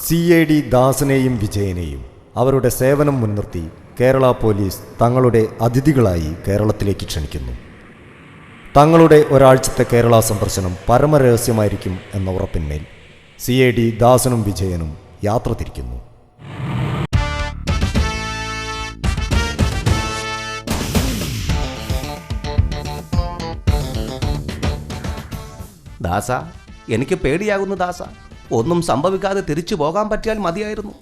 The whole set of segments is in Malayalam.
CID ദാസനെയും വിജയനെയും അവരുടെ സേവനം മുൻനിർത്തി കേരള പോലീസ് തങ്ങളുടെ അതിഥികളായി കേരളത്തിലേക്ക് ക്ഷണിക്കുന്നു. തങ്ങളുടെ ഒരാഴ്ചത്തെ കേരള സന്ദർശനം പരമരഹസ്യമായിരിക്കും എന്ന ഉറപ്പിന്മേൽ CID ദാസനും വിജയനും യാത്ര തിരിക്കുന്നു. ദാസ, എനിക്ക് പേടിയാകുന്നു ദാസ. ഒന്നും സംഭവിക്കാതെ തിരിച്ചു പോകാൻ പറ്റിയാൽ മതിയായിരുന്നു.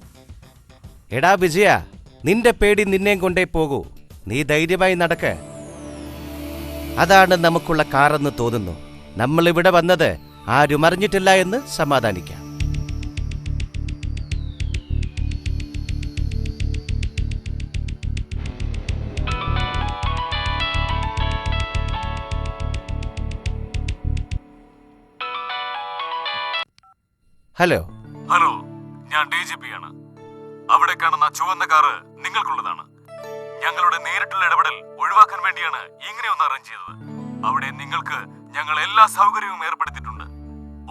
എടാ വിജയ, നിന്റെ പേടി നിന്നെയും കൊണ്ടേ പോകൂ. നീ ധൈര്യമായി നടക്ക്. അതാണ് നമുക്കുള്ള കാറെന്ന് തോന്നുന്നു. നമ്മളിവിടെ വന്നത് ആരും അറിഞ്ഞിട്ടില്ല എന്ന് സമാധാനിക്കാം. ഹലോ ഹലോ, ഞാൻ DGP ആണ്. അവിടെ കാണുന്ന ചുവന്ന കാറ് നിങ്ങൾക്കുള്ളതാണ്. ഞങ്ങളുടെ നേരിട്ടുള്ള ഇടപെടൽ ഒഴിവാക്കാൻ വേണ്ടിയാണ് ഇങ്ങനെ ഒന്ന് അറേഞ്ച് ചെയ്തത്. അവിടെ നിങ്ങൾക്ക് ഞങ്ങൾ എല്ലാ സൗകര്യവും ഏർപ്പെടുത്തിയിട്ടുണ്ട്.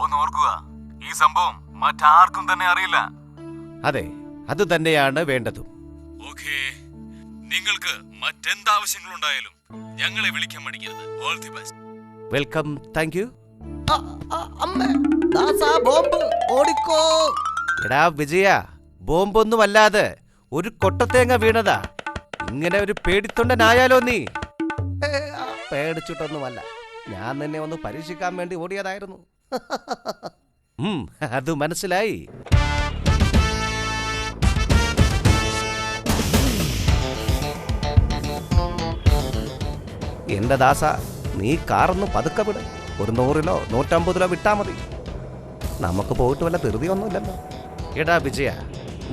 ഒന്ന് ഓർക്കുക, ഈ സംഭവം മറ്റാർക്കും തന്നെ അറിയില്ല. അതെ, അത് തന്നെയാണ് വേണ്ടതും. ഓക്കേ, നിങ്ങൾക്ക് മറ്റെന്താവശ്യങ്ങളുണ്ടായാലും ഞങ്ങളെ വിളിക്കാൻ മടിക്കരുത്. All the best. Welcome. Thank you. ഓടിക്കോ. എടാ വിജയ, ബോംബൊന്നുമല്ലാതെ ഒരു കൊട്ടത്തേങ്ങ വീണതാ. ഇങ്ങനെ ഒരു പേടിത്തൊണ്ടനായാലോ നീ? പേടിച്ചിട്ടൊന്നുമല്ല, ഞാൻ നിന്നെ ഒന്ന് പരീക്ഷിക്കാൻ വേണ്ടി ഓടിയതായിരുന്നു. അത് മനസ്സിലായി. എന്റെ ദാസ, നീ കാറൊന്ന് പതുക്കെ വിട്. ഒരു 100-ലോ 150-ലോ വിട്ടാ മതി. നമുക്ക് പോയിട്ട് വല്ല ധൃതിയൊന്നുമില്ലല്ലോ. എടാ വിജയ,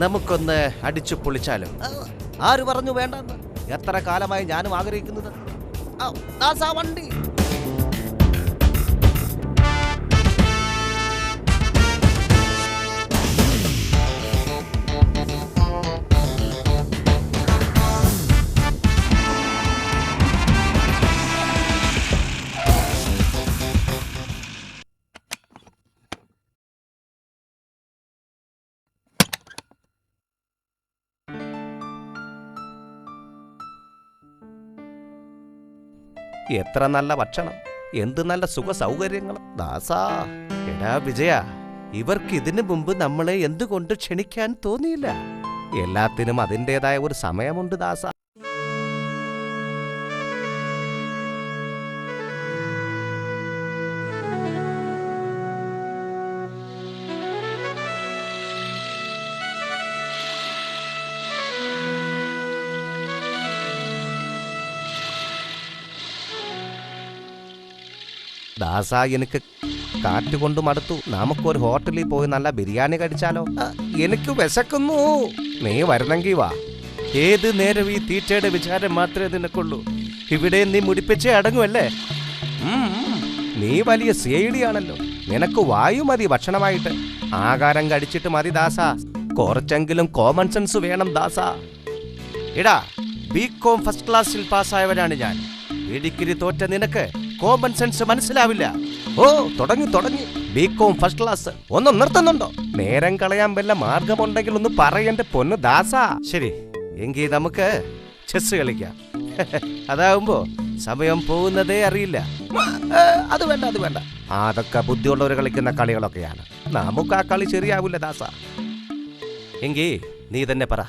നമുക്കൊന്ന് അടിച്ചു പൊളിച്ചാലോ? ആര് പറഞ്ഞു വേണ്ടെന്ന്? എത്ര കാലമായി ഞാനും ആഗ്രഹിക്കുന്നത്. ദാസാ, വണ്ടി. എത്ര നല്ല ഭക്ഷണം, എന്ത് നല്ല സുഖ സൗകര്യങ്ങൾ ദാസാ. എടാ വിജയ, ഇവർക്ക് ഇതിനു മുമ്പ് നമ്മളെ എന്തുകൊണ്ട് ക്ഷണിക്കാൻ തോന്നിയില്ല? എല്ലാത്തിനും അതിൻ്റെതായ ഒരു സമയമുണ്ട് ദാസ. ദാസ, എനിക്ക് കാറ്റുകൊണ്ട് മടുത്തു. നമുക്കൊരു ഹോട്ടലിൽ പോയി നല്ല ബിരിയാണി കഴിച്ചാലോ? എനിക്ക് വിശക്കുന്നു. നീ വരുന്നെങ്കി വാ. ഏത് നേരം ഈ തീറ്റയുടെ വിചാരം മാത്രമേ നിനക്കുള്ളൂ. ഇവിടെ നീ മുടിപ്പിച്ചേ അടങ്ങുമല്ലേ? നീ വലിയ CID ആണല്ലോ. നിനക്ക് വായു മതി ഭക്ഷണമായിട്ട്. ആഹാരം കഴിച്ചിട്ട് മതി ദാസ. കുറച്ചെങ്കിലും കോമൺ സെൻസ് വേണം ദാസ. എടാ, BCom ഫസ്റ്റ് ക്ലാസ്സിൽ പാസ്സായവനാണ് ഞാൻ. ഡിഗ്രി തോറ്റ നിനക്ക് കോമൺ സെൻസ് മനസ്സിലാവില്ല. ഓ, തുടങ്ങി. BCom first class. ഒന്നും നിർത്തുന്നുണ്ടോ? നേരം കളയാൻ വല്ല മാർഗമുണ്ടെങ്കിൽ ഒന്ന് പറയന്റെ പൊന്ന് ദാസ. ശരി, എങ്കിൽ നമുക്ക് ചെസ് കളിക്കാം. അതാവുമ്പോ സമയം പോകുന്നതേ അറിയില്ല. അത് വേണ്ട. അതൊക്കെ ബുദ്ധിയുള്ളവർ കളിക്കുന്ന കളികളൊക്കെയാണ്. നമുക്ക് ആ കളി ശരിയാവില്ല ദാസ. എങ്കിൽ നീ തന്നെ പറ.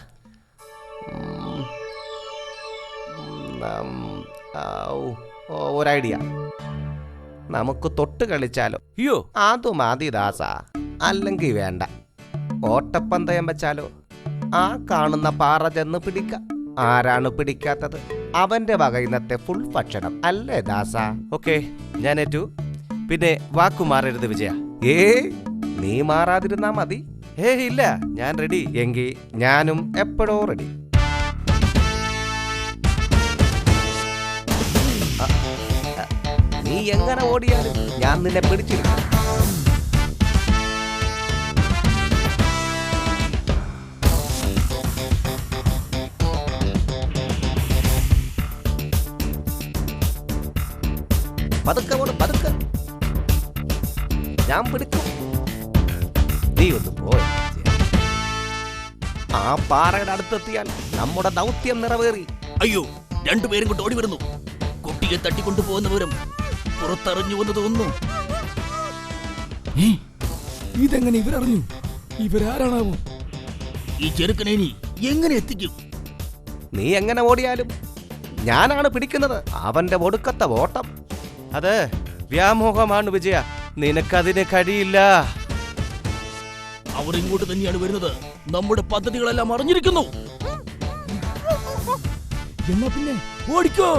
ഒരു ഐഡിയ. നമുക്ക് തൊട്ട് കളിച്ചാലോ? അയ്യോ, അത് മതി ദാസ. അല്ലെങ്കിൽ വേണ്ട, ഓട്ടപ്പന്തയം വെച്ചാലോ? ആ കാണുന്ന പാറ ചെന്ന് പിടിക്കാം. ആരാണ് പിടിക്കാത്തത് അവന്റെ വക ഇന്നത്തെ ഫുൾ ഭക്ഷണം അല്ലേ ദാസ? ഓക്കെ, ഞാൻ ഏറ്റു. പിന്നെ വാക്കു മാറരുത് വിജയ. നീ മാറാതിരുന്നാ മതി. ഇല്ല, ഞാൻ റെഡി. എങ്കിൽ ഞാനും എപ്പോഴോ റെഡി. നീ എങ്ങനെ ഓടിയാലും ഞാൻ നിന്നെ പിടിച്ചിരിക്കും. പതുക്കെ. ഞാൻ പിടിക്കും. നീ ഒന്ന് പോയ ആ പാറയുടെ അടുത്തെത്തിയാൽ നമ്മുടെ ദൗത്യം നിറവേറി. അയ്യോ, രണ്ടുപേരും കൊണ്ട് ഓടി വരുന്നു. കുട്ടിയെ തട്ടിക്കൊണ്ടു പോകുന്ന വിവരം പുറത്തറിഞ്ഞു എന്ന് തോന്നുന്നു. ഇതെങ്ങനെ ഇവരറിഞ്ഞു? ഇവരാരാണാവോ? ഈ ചെറുക്കനെ ഇനി എങ്ങനെ എത്തിക്കും? നീ എങ്ങനെ ഓടിയാലും ഞാനാണ് പിടിക്കുന്നത്. അവന്റെ ഒടുക്കത്തെ ഓട്ടം അത് വ്യാമോഹമാണ് വിജയ, നിനക്കതിന് കഴിയില്ല. അവർ ഇങ്ങോട്ട് തന്നെയാണ് വരുന്നത്. നമ്മുടെ പദ്ധതികളെല്ലാം അറിഞ്ഞിരിക്കുന്നു. എന്നാ പിന്നെ ഓടിക്കോ.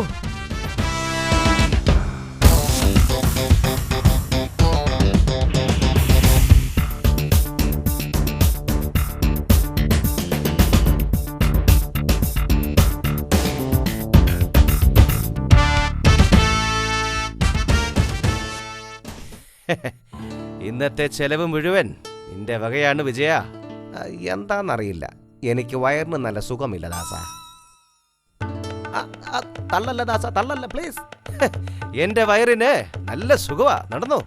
ഇന്നത്തെ ചെലവ് മുഴുവൻ നിന്റെ വകയാണ് വിജയ. എന്താന്നറിയില്ല, എനിക്ക് വയറിന് നല്ല സുഖമില്ല ദാസ. തള്ളല്ല ദാസ, തള്ളല്ല പ്ലീസ്. എന്റെ വയറിന് നല്ല സുഖമാ, നടന്നു.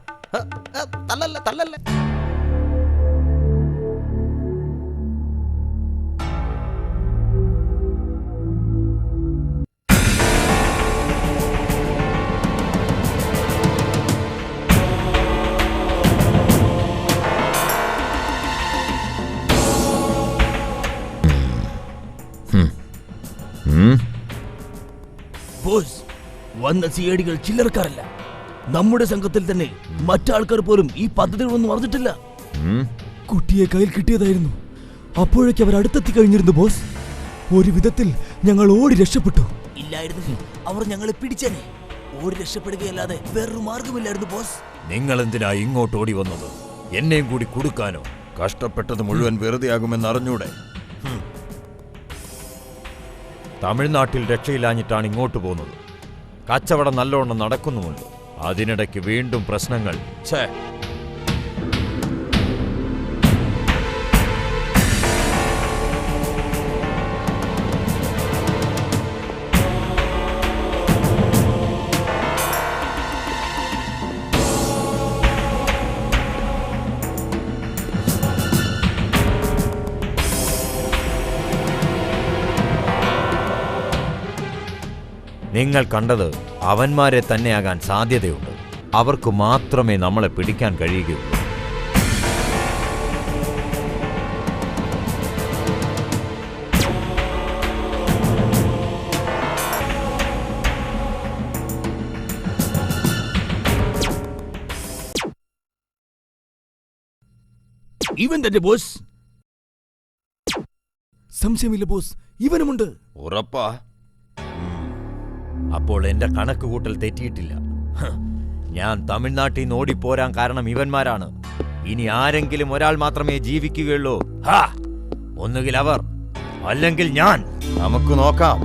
തള്ളല്ല തള്ളല്ല. ബോസ്, വന്ന സിഐഡികൾ ചില്ലറക്കാരല്ല. നമ്മുടെ സംഘത്തിൽ തന്നെ മറ്റാൾക്കാർ പോലും ഈ പദ്ധതികളൊന്നും അറിഞ്ഞിട്ടില്ല. കുട്ടിയെ കയ്യിൽ കിട്ടിയതായിരുന്നു. അപ്പോഴേക്ക് അവർ അടുത്തെത്തി കഴിഞ്ഞിരുന്നു ബോസ്. ഒരു വിധത്തിൽ ഞങ്ങൾ ഓടി രക്ഷപ്പെട്ടു. ഇല്ലായിരുന്നെങ്കിൽ അവർ ഞങ്ങളെ പിടിച്ചേനെ. ഓടി രക്ഷപ്പെടുകയല്ലാതെ വേറൊരു മാർഗമില്ലായിരുന്നു ബോസ്. നിങ്ങൾ എന്തിനാ ഇങ്ങോട്ട് ഓടി വന്നത്? എന്നെയും കൂടി കൊടുക്കാനോ? കഷ്ടപ്പെട്ടത് മുഴുവൻ വെറുതെ ആകുമെന്ന് അറിഞ്ഞൂടെ? തമിഴ്നാട്ടിൽ രക്ഷയില്ലാഞ്ഞിട്ടാണ് ഇങ്ങോട്ട് പോകുന്നത്. കച്ചവടം നല്ലോണം നടക്കുന്നുമുണ്ട്. അതിനിടയ്ക്ക് വീണ്ടും പ്രശ്നങ്ങൾ. ഛേ, നിങ്ങൾ കണ്ടത് അവന്മാരെ തന്നെയാകാൻ സാധ്യതയുണ്ട്. അവർക്ക് മാത്രമേ നമ്മളെ പിടിക്കാൻ കഴിയുകയുള്ളൂ. ഇവൻ തന്നെ ബോസ്. സംശയമില്ല ബോസ്, ഇവനുമുണ്ട്. ഉറപ്പാ? അപ്പോൾ എന്റെ കണക്ക് കൂട്ടൽ തെറ്റിയിട്ടില്ല. ഞാൻ തമിഴ്നാട്ടിൽ നിന്ന് ഓടിപ്പോരാൻ കാരണം ഇവന്മാരാണ്. ഇനി ആരെങ്കിലും ഒരാൾ മാത്രമേ ജീവിക്കുകയുള്ളൂ. ഒന്നുകിൽ അവർ, അല്ലെങ്കിൽ ഞാൻ. നമുക്ക് നോക്കാം.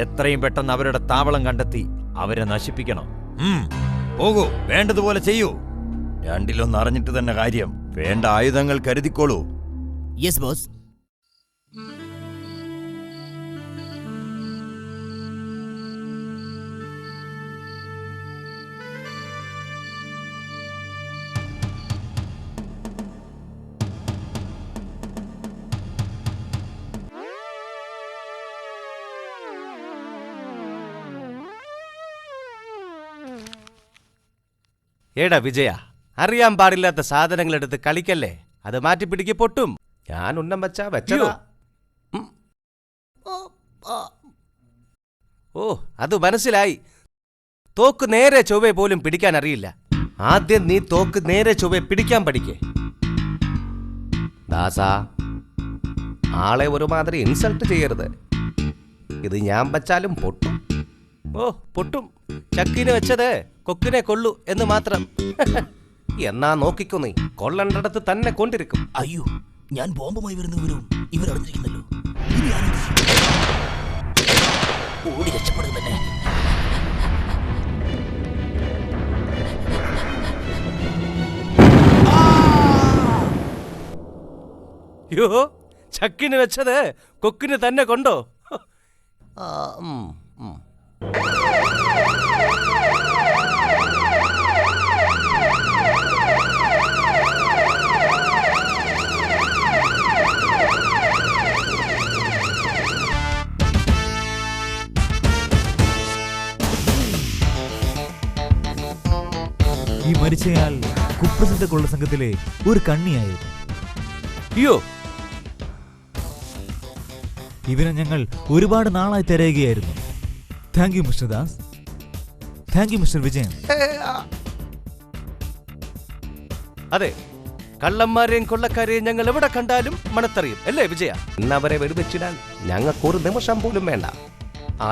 എത്രയും പെട്ടെന്ന് അവരുടെ താവളം കണ്ടെത്തി അവരെ നശിപ്പിക്കണം. പോകൂ, വേണ്ടതുപോലെ ചെയ്യൂ. രണ്ടിലൊന്ന് അറിഞ്ഞിട്ട് തന്നെ കാര്യം. വേണ്ട ആയുധങ്ങൾ കരുതിക്കോളൂ. Yes boss. ഏടാ വിജയ, അറിയാൻ പാടില്ലാത്ത സാധനങ്ങൾ എടുത്ത് കളിക്കല്ലേ. അത് മാറ്റിപ്പിടിക്ക്, പൊട്ടും. ഞാൻ ഉന്നം വെച്ചാ വെച്ചതാ. ഓ, അത് മനസ്സിലായി. തോക്ക് നേരെ ചൊവ്വെ പോലും പിടിക്കാൻ അറിയില്ല. ആദ്യം നീ തോക്ക് നേരെ ചൊവ്വെ പിടിക്കാൻ പഠിക്കേ. ദാസ, ആളെ ഒരുമാതിരി ഇൻസൾട്ട് ചെയ്യരുത്. ഇത് ഞാൻ വെച്ചാലും പൊട്ടും. ഓ, പൊട്ടും. ചക്കിന് വെച്ചത് കൊക്കിനെ കൊള്ളു എന്ന് മാത്രം. എന്നാ നോക്കിക്കോ, നീ കൊള്ളണ്ടടത്ത് തന്നെ കൊണ്ടിരിക്കും. അയ്യോ, ഞാൻ ബോംബുമായി വരുന്ന വിവരവും ഇവരറിഞ്ഞിരിക്കുന്നല്ലോ. ഇനി ഓടി രക്ഷപ്പെടുക തന്നെ. യോ, ചക്കിന് വെച്ചത് കൊക്കിന് തന്നെ കൊണ്ടോ? ഈ മരിച്ചയാൾ കുപ്രസിദ്ധ കൊള്ള സംഘത്തിലെ ഒരു കണ്ണിയായിരുന്നു. അയ്യോ, ഇവനെ ഞങ്ങൾ ഒരുപാട് നാളായി തിരയുകയായിരുന്നു. Thank you mister Das. Thank you mister Vijayan. അതെ, കള്ളന്മാരെയും കൊള്ളക്കാരെയും ഞങ്ങൾ എവിടെ കണ്ടാലും മണത്തറിയും, അല്ലേ വിജയ? ഇന്നവരെ വെടിവെച്ചിടാൻ ഞങ്ങൾക്കൊരു നിമിഷം പോലും വേണ്ട.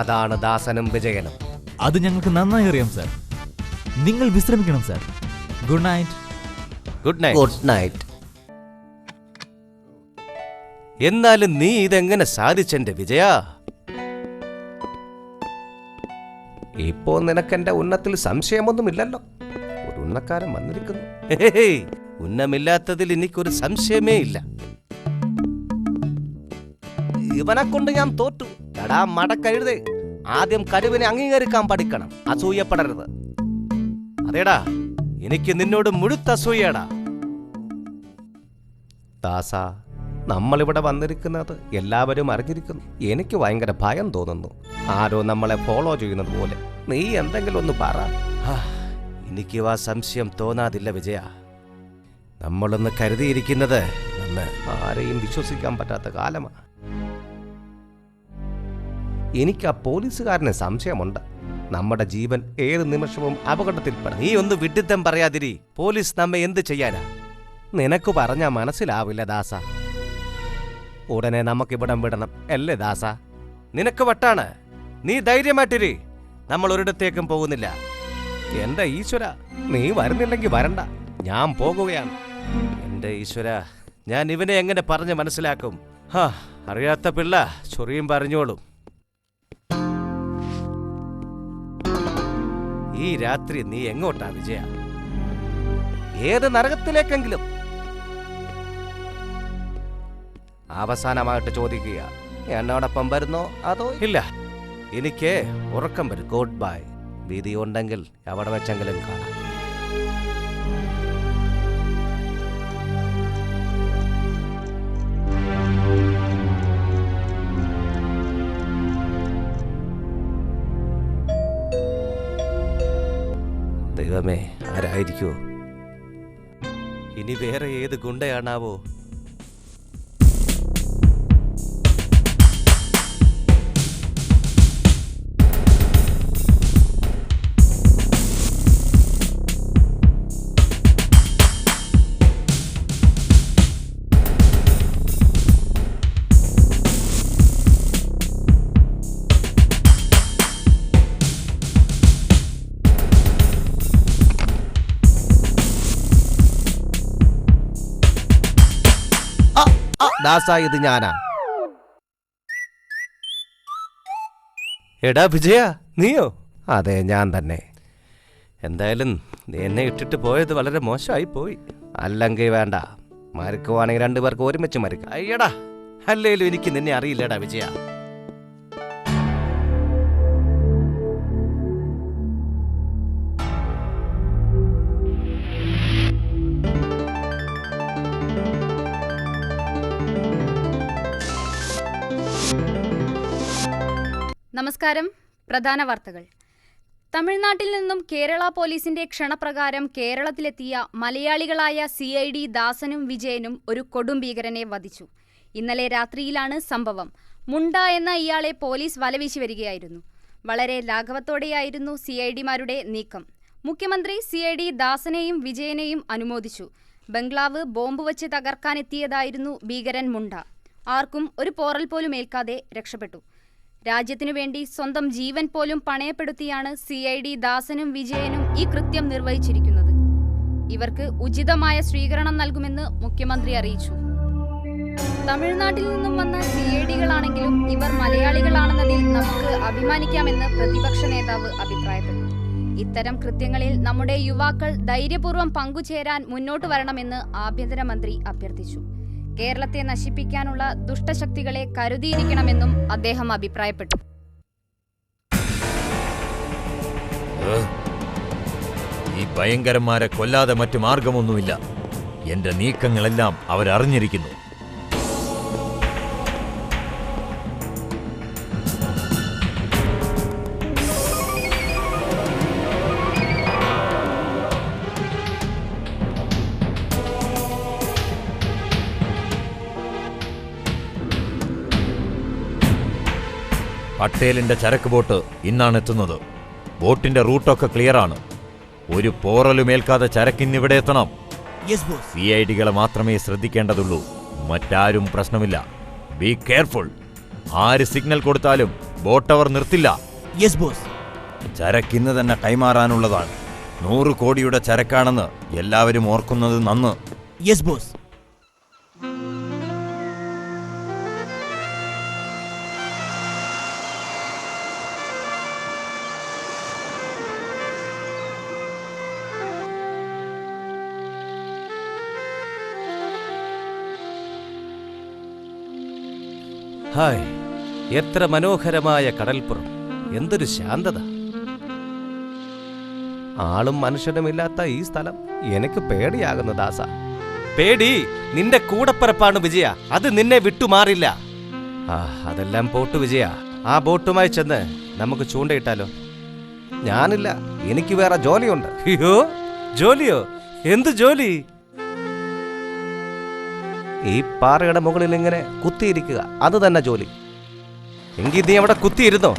അതാണ് ദാസനും വിജയനും. അത് ഞങ്ങൾക്ക് നന്നായി അറിയാം സാർ. നിങ്ങൾ വിശ്രമിക്കണം sir. Good night. Good night. Good night. എന്നാലും നീ ഇതെങ്ങനെ സാധിച്ചെന്റെ വിജയ? ഇപ്പോ നിനക്കെന്റെ ഉന്നത്തിൽ സംശയമൊന്നുമില്ലല്ലോ. ഒരു ഉന്നക്കാരൻ വന്നിരിക്കുന്നു. ഹേയ്, ഉന്നമില്ലാത്തതിൽ എനിക്കൊരു സംശയമേ ഇല്ല. ഇവനെ കൊണ്ട് ഞാൻ തോറ്റു. എടാ മടക്കഴുതേ, ആദ്യം കഴിവിനെ അംഗീകരിക്കാൻ പഠിക്കണം, അസൂയപ്പെടരുത്. അതേടാ, എനിക്ക് നിന്നോട് മുഴുത്ത അസൂയടാ. ദാസ, നമ്മളിവിടെ വന്നിരിക്കുന്നത് എല്ലാവരും അറിഞ്ഞിരിക്കുന്നു. എനിക്ക് ഭയങ്കര ഭയം തോന്നുന്നു. ആരോ നമ്മളെ ഫോളോ ചെയ്യുന്നത് പോലെ. നീ എന്തെങ്കിലും ഒന്ന് പറ. എനിക്ക് ആ സംശയം തോന്നാതില്ല വിജയ. നമ്മളൊന്ന് കരുതിയിരിക്കുന്നത് നന്ന്. ആരെയും വിശ്വസിക്കാൻ പറ്റാത്ത കാലമാണ്. എനിക്ക് ആ പോലീസുകാരന് സംശയമുണ്ട്. നമ്മുടെ ജീവൻ ഏത് നിമിഷവും അപകടത്തിൽപ്പെടാം. നീ ഒന്ന് വിഡിത്തം പറയാതിരി. പോലീസ് നമ്മെ എന്ത് ചെയ്യാനാ? നിനക്ക് പറഞ്ഞാൽ മനസ്സിലാവില്ല ദാസ. ഉടനെ നമുക്കിവിടം വിടണം, അല്ലേ ദാസ? നിനക്ക് വട്ടാണ്. നീ ധൈര്യമായിട്ടിരി. നമ്മൾ ഒരിടത്തേക്കും പോകുന്നില്ല. എന്റെ ഈശ്വര, നീ വരുന്നില്ലെങ്കിൽ വരണ്ട, ഞാൻ പോകുകയാണ്. എന്റെ ഈശ്വര, ഞാൻ ഇവനെ എങ്ങനെ പറഞ്ഞ് മനസ്സിലാക്കും? അറിയാത്ത പിള്ള ചൊറിയും പറഞ്ഞോളും. ഈ രാത്രി നീ എങ്ങോട്ടാ വിജയ? ഏത് നരകത്തിലേക്കെങ്കിലും. അവസാനമായിട്ട് ചോദിക്കുക, എന്നോടൊപ്പം വരുന്നോ അതോ? ഇല്ല, എനിക്ക് ഉറക്കം വരും. Good bye. വിധി ഉണ്ടെങ്കിൽ എവിടെ വെച്ചെങ്കിലും കാണാം. ദൈവമേ, ആരായിരിക്കോ? ഇനി വേറെ ഏത് ഗുണ്ടയാണാവോ? ദാസ, ഇത് ഞാനാ. എടാ വിജയ, നീയോ? അതെ, ഞാൻ തന്നെ. എന്തായാലും നീ എന്നെ ഇട്ടിട്ട് പോയത് വളരെ മോശമായി പോയി. അല്ലെങ്കിൽ വേണ്ട, മരിക്കുവാണെങ്കിൽ രണ്ടുപേർക്ക് ഒരുമിച്ച് മരിക്കാം. അയ്യടാ, അല്ലേലും എനിക്ക് നിന്നെ അറിയില്ലടാ വിജയ. നമസ്കാരം. പ്രധാന വാർത്തകൾ. തമിഴ്നാട്ടിൽ നിന്നും കേരള പോലീസിന്റെ ക്ഷണപ്രകാരം കേരളത്തിലെത്തിയ മലയാളികളായ CID ദാസനും വിജയനും ഒരു കൊടും ഭീകരനെ വധിച്ചു. ഇന്നലെ രാത്രിയിലാണ് സംഭവം. മുണ്ട എന്ന ഇയാളെ പോലീസ് വലവീശി വരികയായിരുന്നു. വളരെ ലാഘവത്തോടെയായിരുന്നു CIDമാരുടെ നീക്കം. മുഖ്യമന്ത്രി CID ദാസനെയും വിജയനെയും അനുമോദിച്ചു. ബംഗ്ലാവ് ബോംബ് വച്ച് തകർക്കാനെത്തിയതായിരുന്നു ഭീകരൻ മുണ്ട. ആർക്കും ഒരു പോറൽ പോലും ഏൽക്കാതെ രക്ഷപ്പെട്ടു. രാജ്യത്തിനു വേണ്ടി സ്വന്തം ജീവൻ പോലും പണയപ്പെടുത്തിയാണ് CID ദാസനും വിജയനും ഈ കൃത്യം നിർവഹിച്ചിരിക്കുന്നത്. ഇവർക്ക് ഉചിതമായ സ്വീകരണം നൽകുമെന്ന് മുഖ്യമന്ത്രി അറിയിച്ചു. തമിഴ്നാട്ടിൽ നിന്നും വന്ന CIDകളാണെങ്കിലും ഇവർ മലയാളികളാണെന്നതിൽ നമുക്ക് അഭിമാനിക്കാമെന്ന് പ്രതിപക്ഷ നേതാവ് അഭിപ്രായപ്പെട്ടു. ഇത്തരം കൃത്യങ്ങളിൽ നമ്മുടെ യുവാക്കൾ ധൈര്യപൂർവ്വം പങ്കുചേരാൻ മുന്നോട്ട് വരണമെന്ന് ആഭ്യന്തരമന്ത്രി അഭ്യർത്ഥിച്ചു. കേരളത്തെ നശിപ്പിക്കാനുള്ള ദുഷ്ടശക്തികളെ കരുതിയിരിക്കണമെന്നും അദ്ദേഹം അഭിപ്രായപ്പെട്ടു. ഈ ഭയങ്കരന്മാരെ കൊല്ലാതെ മറ്റു മാർഗമൊന്നുമില്ല. എന്റെ നീക്കങ്ങളെല്ലാം അവരറിഞ്ഞിരിക്കുന്നു. പട്ടേലിന്റെ ചരക്ക് ബോട്ട് ഇന്നാണ് എത്തുന്നത്. ബോട്ടിന്റെ റൂട്ടൊക്കെ ക്ലിയറാണ്. ഒരു പോറലുമേൽക്കാതെ ചരക്കിന്നിവിടെ എത്തണം. CID-കളെ മാത്രമേ ശ്രദ്ധിക്കേണ്ടതുള്ളൂ. മറ്റാരും പ്രശ്നമില്ല. Be careful. ആര് സിഗ്നൽ കൊടുത്താലും ബോട്ട് അവർ നിർത്തില്ല. ചരക്കിന്ന് തന്നെ കൈമാറാനുള്ളതാണ്. 100 കോടിയുടെ ചരക്കാണെന്ന് എല്ലാവരും ഓർക്കുന്നത് നന്ന്. ഹായ്, എത്ര മനോഹരമായ കടൽപ്പുറം! എന്തൊരു ശാന്തത! ആളും മനുഷ്യനുമില്ലാത്ത ഈ സ്ഥലം എനിക്ക് പേടിയാകുന്നു ദാസ. പേടി നിന്റെ കൂടപ്പിറപ്പാണ് വിജയ. അത് നിന്നെ വിട്ടുമാറില്ല. അതെല്ലാം പോട്ട് വിജയ. ആ ബോട്ടുമായി ചെന്ന് നമുക്ക് ചൂണ്ടയിട്ടാലോ? ഞാനില്ല, എനിക്ക് വേറെ ജോലിയുണ്ട്. അയ്യോ, ജോലിയോ? എന്ത് ജോലി? ഈ പാറയുടെ മുകളിൽ ഇങ്ങനെ കുത്തിയിരിക്കുക, അത് തന്നെ ജോലി. എങ്കിൽ നീ അവിടെ കുത്തിയിരുന്നോ?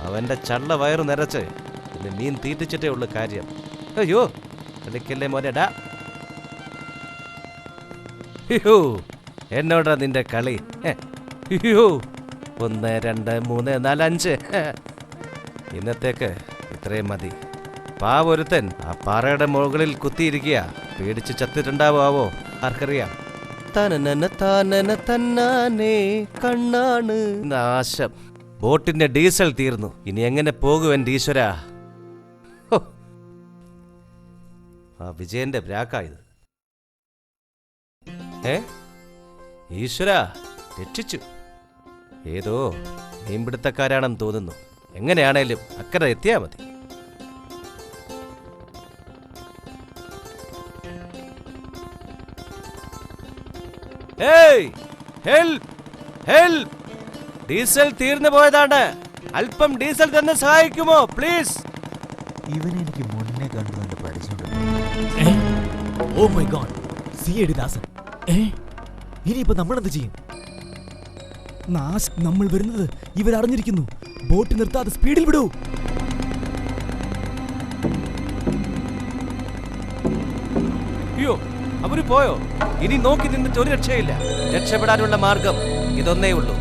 അവന്റെ ചള്ള വയറ് നിറച്ച് പിന്നെ മീൻ തീറ്റിച്ചിട്ടേ ഉള്ളു കാര്യം. അയ്യോ, കളിക്കല്ലേ മോനെടാ. അയ്യോ, എന്നോടാ നിന്റെ കളി? അയ്യോ, 1 2 3 4 5. ഇന്നത്തേക്ക് ഇത്രയും മതി. പാവൊരുത്തൻ ആ പാറയുടെ മുകളിൽ കുത്തിയിരിക്കുക. പേടിച്ച് ചത്തിട്ടുണ്ടാവോ? ആർക്കറിയാം. തന്നാനെ കണ്ണാണ് നാശം. ബോട്ടിന്റെ ഡീസൽ തീർന്നു. ഇനി എങ്ങനെ പോകുവൻ ഈശ്വര? ആ വിജയന്റെ ബ്രാക്കായത്. ഈശ്വര, രക്ഷിച്ചു. ഏതോ മീൻപിടുത്തക്കാരാണെന്ന് തോന്നുന്നു. എങ്ങനെയാണേലും അക്കരെ എത്തിയാ മതി. ഡീസൽ തീർന്നു പോയതാണ്. അല്പം ഡീസൽ തന്നെ സഹായിക്കുമോ പ്ലീസ്? ഇവനെനിക്ക് മുന്നേ കണ്ടുകൊണ്ട് പഠിച്ചിട്ടുണ്ട്. ഓ മൈ ഗോഡ്, CID ദാസൻ. ഇനിയിപ്പോ നമ്മളെന്ത് ചെയ്യും? നമ്മൾ വരുന്നത് ഇവരറിഞ്ഞിരിക്കുന്നു. ബോട്ട് നിർത്താതെ സ്പീഡിൽ വിടൂ. അയ്യോ, അവര് പോയോ? ഇനി നോക്കി നിന്നിട്ട് ഒരു രക്ഷയില്ല. രക്ഷപ്പെടാനുള്ള മാർഗം ഇതൊന്നേ ഉള്ളൂ.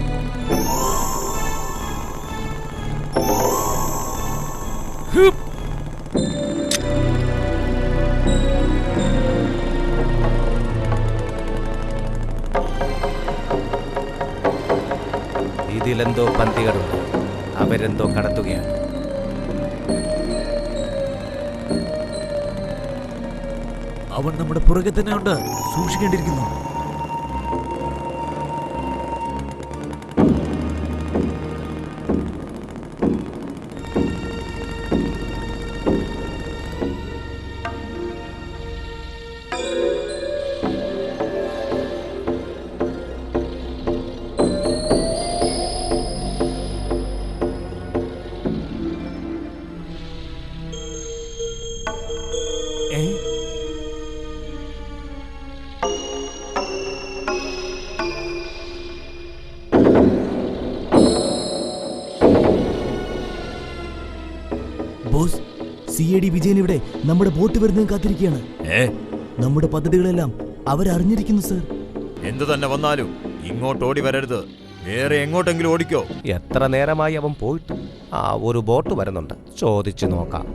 ഇതിലെന്തോ പന്തികളുണ്ട്. അവരെന്തോ കടത്തുകയാണ്. അവൻ നമ്മുടെ പുറകെ തന്നെ ഉണ്ട്. സൂക്ഷിക്കേണ്ടിയിരിക്കുന്നു. ബോസ്, CID വിജയൻ ഇവിടെ നമ്മുടെ ബോട്ട് വരുന്നതും കാത്തിരിക്കുകയാണ്. നമ്മുടെ പദ്ധതികളെല്ലാം അവരറിഞ്ഞിരിക്കുന്നു സർ. എന്തു തന്നെ വന്നാലും ഇങ്ങോട്ട് ഓടി വരരുത്. വേറെ എങ്ങോട്ടെങ്കിലും ഓടിക്കോ. എത്ര നേരമായി അവൻ പോയിട്ട്? ആ, ഒരു ബോട്ട് വരുന്നുണ്ട്. ചോദിച്ചു നോക്കാം.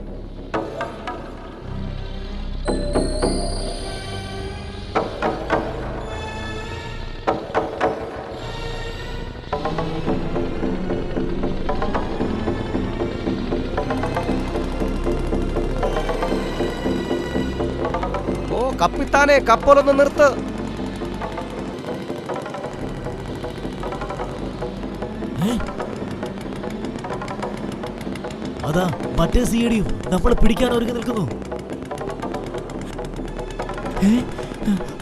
കപ്പിത്താനെ, കപ്പലൊന്ന് നിർത്ത്. അതാ മറ്റേ സിഐഡിയും നമ്മളെ പിടിക്കാൻ ഒരുങ്ങി നിൽക്കുന്നു.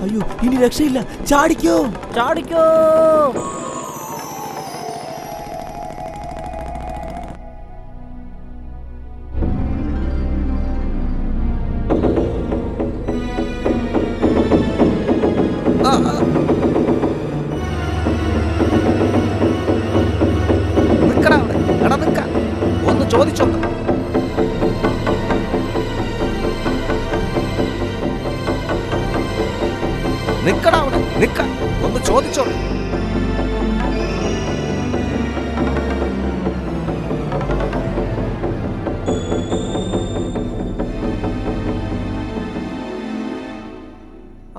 അയ്യോ, ഇനി രക്ഷയില്ല. ചാടിക്കോ, ചാടിക്കോ. ഒന്ന് ചോദിച്ചോണ്ട് നിക്കടാ അവിടെ, നിക്ക, ഒന്ന് ചോദിച്ചോണ്ട്.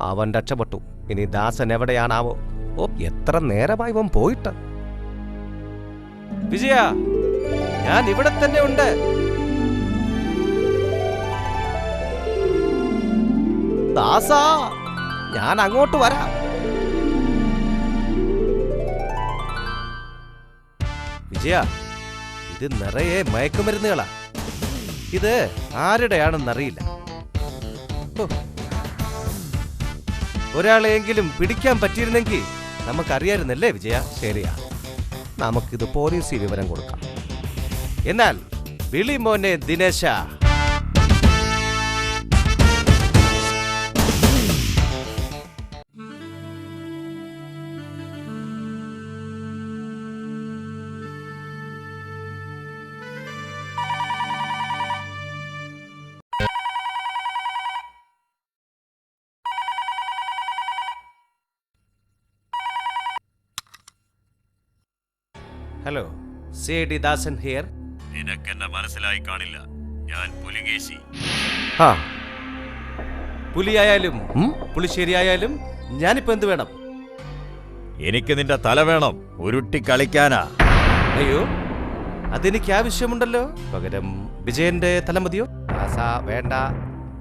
അവൻ രക്ഷപ്പെട്ടു. ഇനി ദാസൻ എവിടെയാണാവോ? ഓ, എത്ര നേരമായി അവൻ പോയിട്ട്. വിജയ, ഞാൻ ഇവിടെ തന്നെ ഉണ്ട്. ദാസാ, ഞാൻ അങ്ങോട്ട് വരാം. വിജയ, ഇത് നിറയെ മയക്കുമരുന്നുകളാ. ഇത് ആരുടെയാണെന്നറിയില്ല. ഒരാളെയെങ്കിലും പിടിക്കാൻ പറ്റിയിരുന്നെങ്കിൽ നമുക്കറിയായിരുന്നല്ലേ വിജയ? ശരിയാ, നമുക്കിത് പോലീസിൽ വിവരം കൊടുക്കാം. എന്നാൽ വിളി മോനെ ദിനേശ. Hello, CID Dasan here. നിനക്കെന്നെ മനസ്സിലായി കാണില്ല. ഞാൻ പുലികേശി. ആ, പുലിയായാലും പുളിശ്ശേരിയായാലും ഞാനിപ്പോ എന്ത് വേണം? എനിക്ക് നിന്റെ തല വേണം. ഉരുട്ടി കളിക്കാനാ. അയ്യോ, അതെനിക്ക് ആവശ്യമുണ്ടല്ലോ. പകരം വിജയന്റെ തല മതിയോ? വേണ്ട,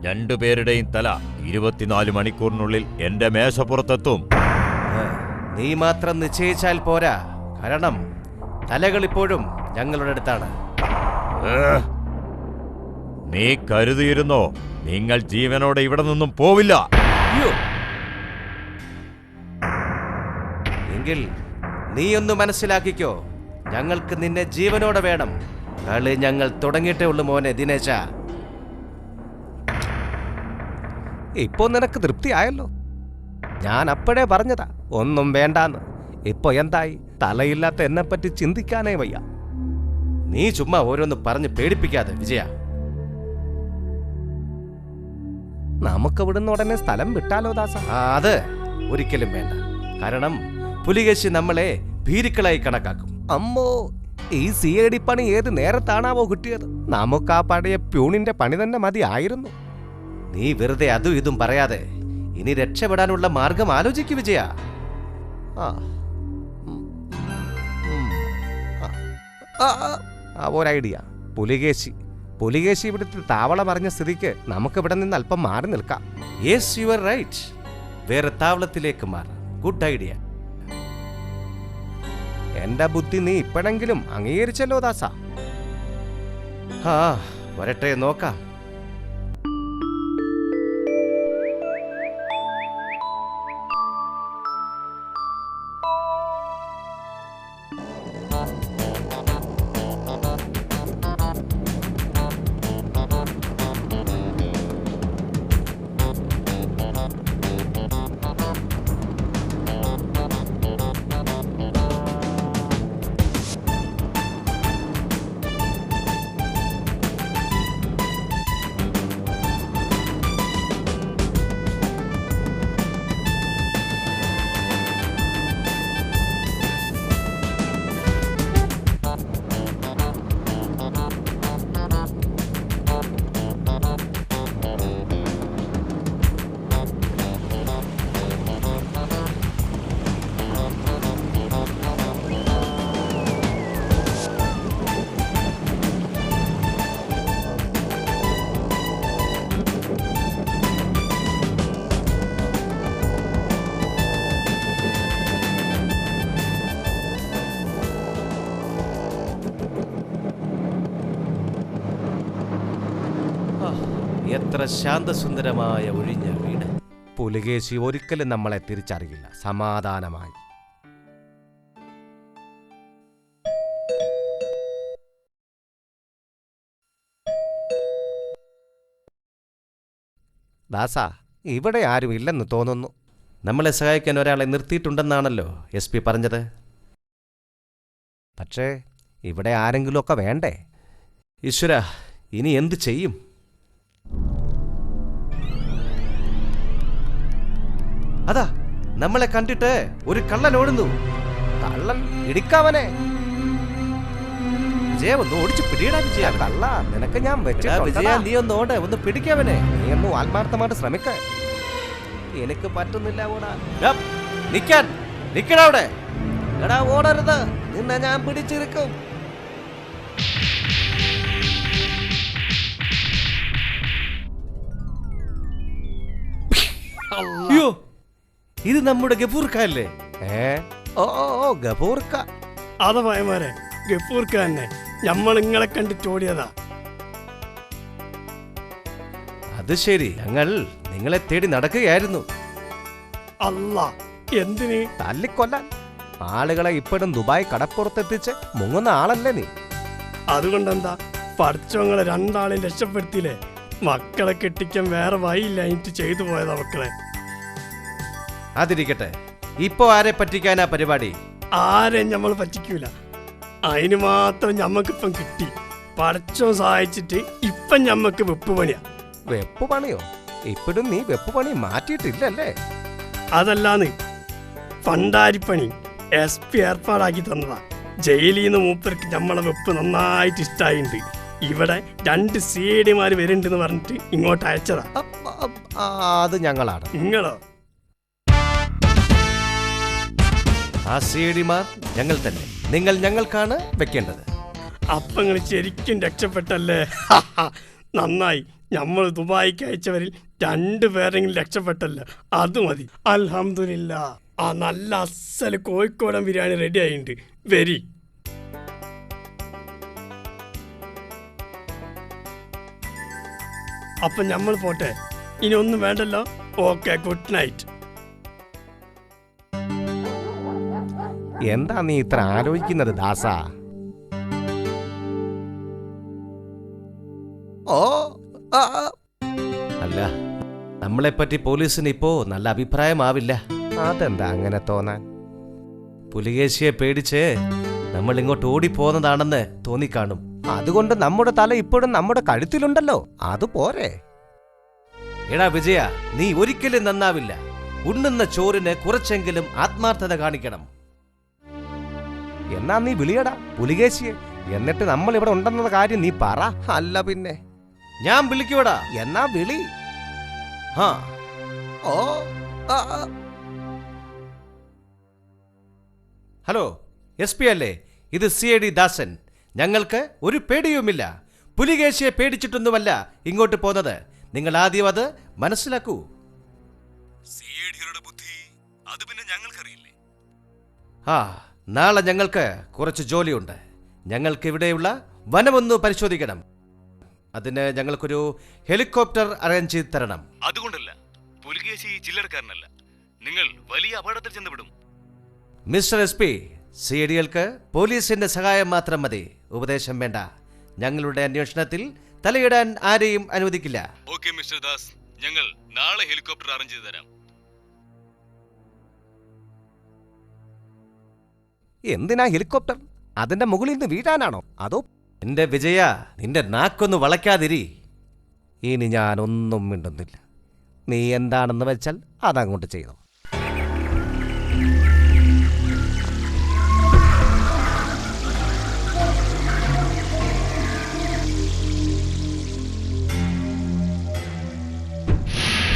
രണ്ടുപേരുടെയും തല 24 മണിക്കൂറിനുള്ളിൽ എന്റെ മേശപ്പുറത്തെത്തും. നീ മാത്രം നിശ്ചയിച്ചാൽ പോരാ. കാരണം തലകൾ ഇപ്പോഴും ഞങ്ങളുടെ അടുത്താണ്. നീ കരുതിയിരുന്നോ നിങ്ങൾ ജീവനോടെ ഇവിടെ നിന്നും പോവില്ല? അയ്യോ, എങ്കിൽ നീ ഒന്ന് മനസ്സിലാക്കിക്കോ. ഞങ്ങൾക്ക് നിന്നെ ജീവനോടെ വേണം. കളി ഞങ്ങൾ തുടങ്ങിയിട്ടേ ഉള്ളു മോനെ ദിനേശ. ഇപ്പൊ നിനക്ക് തൃപ്തിയായല്ലോ. ഞാൻ അപ്പോഴേ പറഞ്ഞതാ ഒന്നും വേണ്ടാന്ന്. ഇപ്പൊ എന്തായി? തലയില്ലാത്ത എന്നെപ്പറ്റി ചിന്തിക്കാനേ വയ്യ. നീ ചുമ്മാ ഓരോന്ന് പറഞ്ഞ് പേടിപ്പിക്കാതെ വിജയ. നമുക്കിവിടുന്ന് ഉടനെ സ്ഥലം വിട്ടാലോ ദാസ? അത് ഒരിക്കലും വേണ്ട. കാരണം പുലികേശി നമ്മളെ ഭീരുക്കളായി കണക്കാക്കും. അമ്മോ, ഈ CID പണി ഏത് നേരത്താണാവോ കിട്ടിയത്? നമുക്ക് ആ പഴയ പ്യൂണിന്റെ പണി തന്നെ മതിയായിരുന്നു. നീ വെറുതെ അതും ഇതും പറയാതെ ഇനി രക്ഷപ്പെടാനുള്ള മാർഗം ആലോചിക്കു വിജയ. ഒരു ഐഡിയ. പുലികേശി ഇവിടുത്തെ താവള പറഞ്ഞ സ്ഥിതിക്ക് നമുക്കിവിടെ നിന്ന് അല്പം മാറി നിൽക്കാം. Yes, you are right. വേറെ താവളത്തിലേക്ക് മാറാം. Good idea. എന്റെ ബുദ്ധി നീ ഇപ്പോഴെങ്കിലും അംഗീകരിച്ചല്ലോ ദാസ. വരട്ടെ, നോക്കാം. എത്ര ശാന്തസുന്ദരമായ ഒഴിഞ്ഞ വീട്. പുലികേശി ഒരിക്കലും നമ്മളെ തിരിച്ചറിയില്ല. സമാധാനമായി. ദാസ, ഇവിടെ ആരും ഇല്ലെന്ന് തോന്നുന്നു. നമ്മളെ സഹായിക്കാൻ ഒരാളെ നിർത്തിയിട്ടുണ്ടെന്നാണല്ലോ SP പറഞ്ഞത്. പക്ഷേ ഇവിടെ ആരെങ്കിലുമൊക്കെ വേണ്ടേ? ഈശ്വര, ഇനി എന്ത് ചെയ്യും? അതാ നമ്മളെ കണ്ടിട്ട് ഒരു കള്ളൻ ഓടുന്നു. കള്ളൻ? ഇടിക്കാവനെ. വിജയ, ഒന്ന് ഓടിച്ചു പിടിയടാ വിജയ. കള്ള, നിനക്ക് ഞാൻ വിജയ, നീ ഒന്ന് ഓട്, ഒന്ന് പിടിക്കാവനെ. നീ ഒന്ന് ആത്മാർത്ഥമായിട്ട് ശ്രമിക്ക. എനിക്ക് പറ്റുന്നില്ല. ഓടാ. നിക്കടാ അവിടെ. എടാ, ഓടരുത്, നിന്നെ ഞാൻ പിടിച്ചിരിക്കും. അയ്യോ, ഇത് നമ്മുടെ ഗഫൂർക്ക അല്ലേ? ഓ ഗഫൂർക്ക. അതെ ഭയമാരെ, ഗഫൂർക്ക തന്നെ. നമ്മൾ നിങ്ങളെ കണ്ടിട്ട് ഓടിയതാ. അത് ശരി, ഞങ്ങൾ നിങ്ങളെ തേടി നടക്കുകയായിരുന്നു. അല്ല, എന്തിന്? തല്ലിക്കൊല്ലാൻ. ആളുകളെ ഇപ്പോഴും ദുബായ് കടപ്പുറത്തെത്തിച്ച് മുങ്ങുന്ന ആളല്ലേ നീ? അതുകൊണ്ടെന്താ, പഠിച്ചവങ്ങളെ രണ്ടാളെയും രക്ഷപ്പെടുത്തിയില്ലേ? മക്കളെ കെട്ടിക്കാൻ വേറെ വഴിയില്ല, എനിക്ക് ചെയ്തു പോയതാ മക്കളെ. അതിരിക്കട്ടെ, ഇപ്പോ ആരെ പറ്റിക്കാനാ പരിപാടി? ആരെയും നമ്മൾ പറ്റിക്കൂല. അതിന് മാത്രം ഞമ്മക്കിപ്പം കിട്ടി. പഠിച്ചോ സഹായിച്ചിട്ട് ഇപ്പം ഞമ്മക്ക് വെപ്പ് പണിയാ. വെപ്പ് പണിയോ? ഇപ്പോഴും നീ വെപ്പ് പണി മാറ്റിയിട്ടില്ലല്ലേ? അതല്ലാന്ന്, ഫണ്ടാരിപ്പണി SP ഏർപ്പാടാക്കി തന്നതാ. ജയിലിൽ നിന്ന് മൂപ്പർക്ക് നമ്മളെ വെപ്പ് നന്നായിട്ട് ഇഷ്ടായിണ്ട്. ഇവിടെ 2 CIDമാര് വരുന്നുണ്ടെന്ന് പറഞ്ഞിട്ട് ഇങ്ങോട്ട് അയച്ചതാ. അത് ഞങ്ങളാണ്. നിങ്ങളോ? ആ CIDമാർ ഞങ്ങൾ തന്നെ. നിങ്ങൾ ഞങ്ങൾക്കാണ് വെക്കേണ്ടത്. അപ്പൊ നിങ്ങൾ ശരിക്കും രക്ഷപ്പെട്ടല്ലേ? നന്നായി. നമ്മൾ ദുബായിക്ക് അയച്ചവരിൽ 2 പേരെങ്കിലും രക്ഷപ്പെട്ടല്ലേ? അത് മതി. അൽഹംദുലില്ലാ. ആ നല്ല അസല് കോഴിക്കോടൻ ബിരിയാണി റെഡി ആയിട്ടുണ്ട്. വരി. അപ്പൊ നമ്മൾ പോട്ടെ. ഇനി ഒന്നും വേണ്ടല്ലോ. Okay, good night. എന്താ നീ ഇത്ര ആലോചിക്കുന്നത് ദാസ? അല്ല, നമ്മളെപ്പറ്റി പോലീസിന് ഇപ്പോ നല്ല അഭിപ്രായമാവില്ല. അതെന്താ അങ്ങനെ തോന്നാൻ? പുലികേശിയെ പേടിച്ച് നമ്മൾ ഇങ്ങോട്ട് ഓടിപ്പോന്നതാണെന്ന് തോന്നിക്കാണും. അതുകൊണ്ട് നമ്മുടെ തല ഇപ്പോഴും നമ്മുടെ കഴുത്തിലുണ്ടല്ലോ, അത് പോരെ? എടാ വിജയ, നീ ഒരിക്കലും നന്നാവില്ല. ഉണ്ണുന്ന ചോറിന് കുറച്ചെങ്കിലും ആത്മാർത്ഥത കാണിക്കണം. എന്നാ നീ വിളിയടാ പുലികേശിയെ. എന്നിട്ട് നമ്മൾ ഇവിടെ ഉണ്ടെന്ന കാര്യം നീ പറ. അല്ല പിന്നെ ഞാൻ വിളിക്കൂടാ. എന്നാ വിളി. ഹലോ, SP അല്ലേ? ഇത് CID ദാസൻ. ഞങ്ങൾക്ക് ഒരു പേടിയുമില്ല. പുലികേശിയെ പേടിച്ചിട്ടൊന്നുമല്ല ഇങ്ങോട്ട് പോന്നത്. നിങ്ങൾ ആദ്യം അത് മനസ്സിലാക്കൂ. CIDകളുടെ ബുദ്ധി അത് പിന്നെ ഞങ്ങൾക്കറിയില്ലേ? നാളെ ഞങ്ങൾക്ക് കുറച്ച് ജോലിയുണ്ട്. ഞങ്ങൾക്ക് ഇവിടെയുള്ള വനമൊന്ന് പരിശോധിക്കണം. അതിന് ഞങ്ങൾക്കൊരു ഹെലികോപ്റ്റർ അറേഞ്ച് ചെയ്ത് തരണം. അതുകൊണ്ടല്ല, പുലികേശി ചില്ലറക്കാരനല്ല. നിങ്ങൾ വലിയ അപകടത്തിൽ ചെന്നുവിടും. മിസ്റ്റർ SP, CIDകൾക്ക് പോലീസിന്റെ സഹായം മാത്രം മതി, ഉപദേശം വേണ്ട. ഞങ്ങളുടെ അന്വേഷണത്തിൽ തലയിടാൻ ആരെയും അനുവദിക്കില്ല. ഓക്കെ മിസ്റ്റർ ദാസ്, ഞങ്ങൾ നാളെ ഹെലികോപ്റ്റർ അറേഞ്ച് ചെയ്ത് തരാം. എന്തിനാ ഹെലികോപ്റ്റർ? അതിന്റെ മുകളിൽ നിന്ന് വീഴാനാണോ? അതോ? എന്റെ വിജയ, നിന്റെ നാക്കൊന്ന് വളയ്ക്കാതിരി. ഇനി ഞാനൊന്നും മിണ്ടുന്നില്ല. നീ എന്താണെന്ന് വെച്ചാൽ അതങ്ങോട്ട് ചെയ്തോ.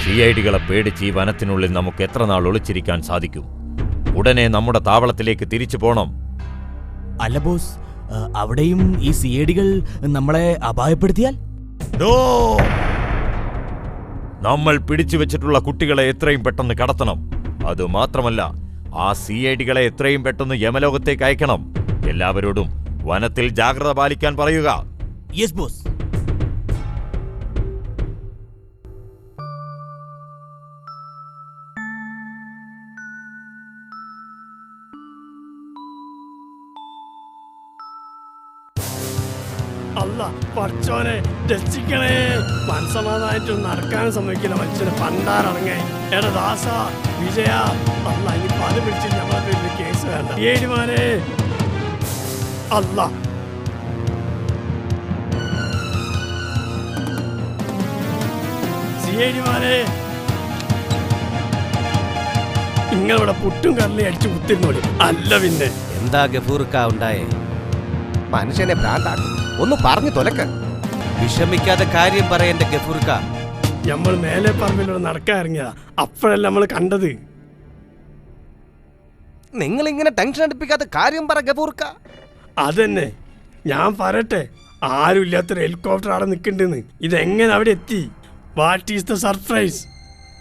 CIDകളെ പേടിച്ച് ഈ വനത്തിനുള്ളിൽ നമുക്ക് എത്ര നാൾ ഒളിച്ചിരിക്കാൻ സാധിക്കും? ഉടനെ നമ്മുടെ താവളത്തിലേക്ക് തിരിച്ചു പോണം. അല്ല ബോസ്, അവിടെയും ഈ CIDകൾ നമ്മളെ അപായപ്പെടുത്തിയാൽ? നമ്മൾ പിടിച്ചു വെച്ചിട്ടുള്ള കുട്ടികളെ എത്രയും പെട്ടെന്ന് കടത്തണം. അതുമാത്രമല്ല, ആ CIDകളെ എത്രയും പെട്ടെന്ന് യമലോകത്തേക്ക് അയക്കണം. എല്ലാവരോടും വനത്തിൽ ജാഗ്രത പാലിക്കാൻ പറയുക. Yes boss. അല്ല പഠിച്ചോനെ രക്ഷിക്കണേ. മനസ്സമാധാനായിട്ട് നടക്കാനും സമ്മതിക്കില്ല മനുഷ്യന് പണ്ടാറങ്ങേ. എടാ ദാസ വിജയ അല്ല ഇനിയിപ്പോ അത് പിടിച്ച് നമ്മളെ കേസ് വേണ്ട. ഏടിമാരെ അല്ല സിഐഡിമാരെ നിങ്ങളിവിടെ പുട്ടും കടലയും അടിച്ചു കുത്തിരുന്നോളി. അല്ല പിന്നെ എന്താ ഗഫൂർക്ക ഉണ്ടായേ? മനുഷ്യനെ ഭ്രാന്താക്കും. ഒന്ന് പറഞ്ഞു തൊലക്ക. വിഷമിക്കാതെ കാര്യം പറയന്റെ ഗഫൂർക്ക. നമ്മൾ മേലെ പറമ്പിലൂടെ നടക്കാൻ ഇറങ്ങിയതാ. അപ്പോഴല്ല നമ്മൾ കണ്ടത്. നിങ്ങൾ ഇങ്ങനെ ടെൻഷൻ അടുപ്പിക്കാതെ കാര്യം പറ ഗഫൂർക്ക. അതന്നെ ഞാൻ പറയട്ടെ. ആരും ഇല്ലാത്തൊരു ഹെലികോപ്റ്റർ അവിടെ നിൽക്കണ്ടെന്ന്. ഇതെങ്ങനെ അവിടെ എത്തി? What is the surprise?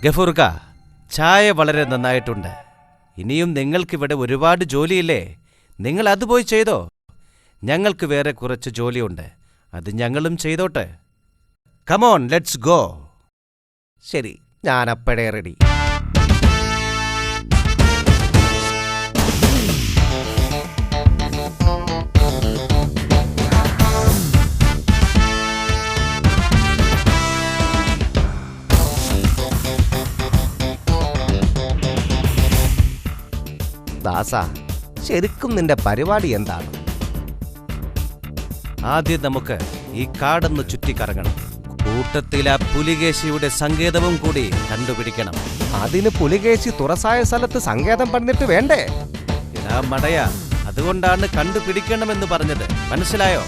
ഗഫൂർക്ക, ചായ വളരെ നന്നായിട്ടുണ്ട്. ഇനിയും നിങ്ങൾക്കിവിടെ ഒരുപാട് ജോലിയില്ലേ? നിങ്ങൾ അത് പോയി ചെയ്തോ. ഞങ്ങൾക്ക് വേറെ കുറച്ച് ജോലിയുണ്ട്, അത് ഞങ്ങളും ചെയ്തോട്ടെ. Come on, let's go. ശരി, ഞാൻ അപ്പഴേ റെഡി. ദാസ, ശരിക്കും നിന്റെ പരിപാടി എന്താണ്? ആദ്യം നമുക്ക് ഈ കാടൊന്ന് ചുറ്റിക്കറങ്ങണം. കൂട്ടത്തിൽ ആ പുലികേശിയുടെ സങ്കേതവും കൂടി കണ്ടുപിടിക്കണം. അതിന് പുലികേശി തുറസായ സ്ഥലത്ത് സങ്കേതം പണിതിട്ട് വേണ്ടേ? ഇതാ മടയ, അതുകൊണ്ടാണ് കണ്ടുപിടിക്കണമെന്ന് പറഞ്ഞത്. മനസ്സിലായോ?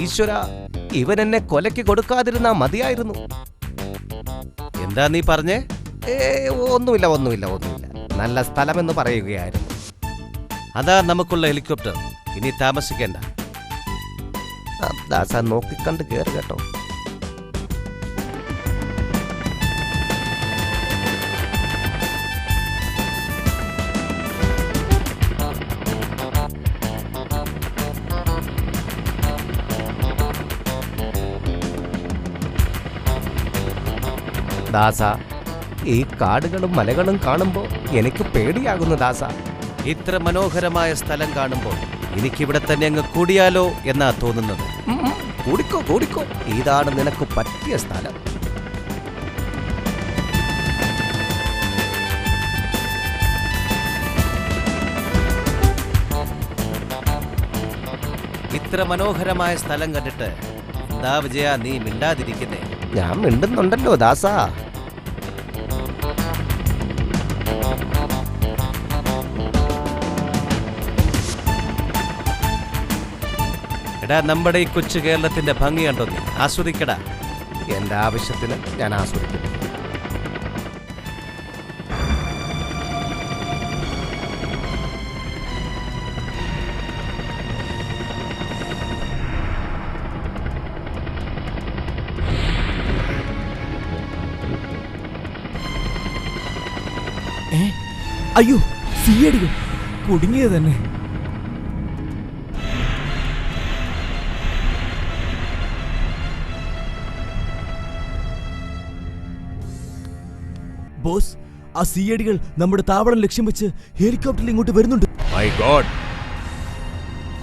ഈശ്വര, ഇവൻ എന്നെ കൊലയ്ക്ക് കൊടുക്കാതിരുന്നാ മതിയായിരുന്നു. എന്താ നീ പറഞ്ഞേ? ഒന്നുമില്ല ഒന്നുമില്ല ഒന്നുമില്ല. നല്ല സ്ഥലമെന്ന് പറയുകയായിരുന്നു. അതാ നമുക്കുള്ള ഹെലികോപ്റ്റർ. ഇനി താമസിക്കേണ്ട. ദാസ നോക്കിക്കണ്ട് കേറ് കേട്ടോ. ദാസ, ഈ കാടുകളും മലകളും കാണുമ്പോൾ എനിക്ക് പേടിയാകുന്നു ദാസ. ഇത്ര മനോഹരമായ സ്ഥലം കാണുമ്പോൾ എനിക്കിവിടെ തന്നെ അങ്ങ് കൂടിയാലോ എന്നാ തോന്നുന്നത്. കൂടിക്കോ കൂടിക്കോ, ഇതാണ് നിനക്ക് പറ്റിയ സ്ഥലം. ഇത്ര മനോഹരമായ സ്ഥലം കണ്ടിട്ട് എന്താ വിജയ നീ മിണ്ടാതിരിക്കുന്നേ? ഞാൻ മിണ്ടുന്നുണ്ടല്ലോ ദാസ. എടാ, നമ്മുടെ ഈ കൊച്ചു കേരളത്തിന്റെ ഭംഗി കണ്ടോ നീ? ആസ്വദിക്കടാ. എന്റെ ആവശ്യത്തിന് ഞാൻ ആസ്വദിക്കുന്നു. അയ്യോ, സിഐഡികൾ കുടുങ്ങിയത് തന്നെ. ബോസ്, ആ സിഐഡികൾ നമ്മുടെ താവളം ലക്ഷ്യം വെച്ച് ഹെലികോപ്റ്ററിൽ ഇങ്ങോട്ട് വരുന്നുണ്ട്. മൈ ഗോഡ്,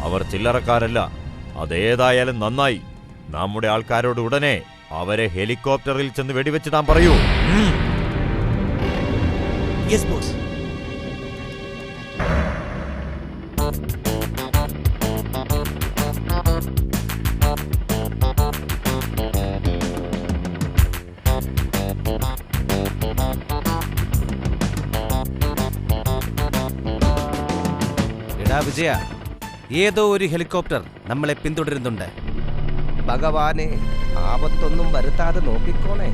അവർ ചില്ലറക്കാരല്ല. അതേതായാലും നന്നായി. നമ്മുടെ ആൾക്കാരോട് ഉടനെ അവരെ ഹെലികോപ്റ്ററിൽ ചെന്ന് വെടിവെച്ചിടാൻ പറയൂ. Yes boss. എടാ വിജയ, ഏതോ ഒരു ഹെലികോപ്റ്റർ നമ്മളെ പിന്തുടരുന്നുണ്ട്. ഭഗവാനെ, ആപത്തൊന്നും വരുത്താതെ നോക്കിക്കോണേ.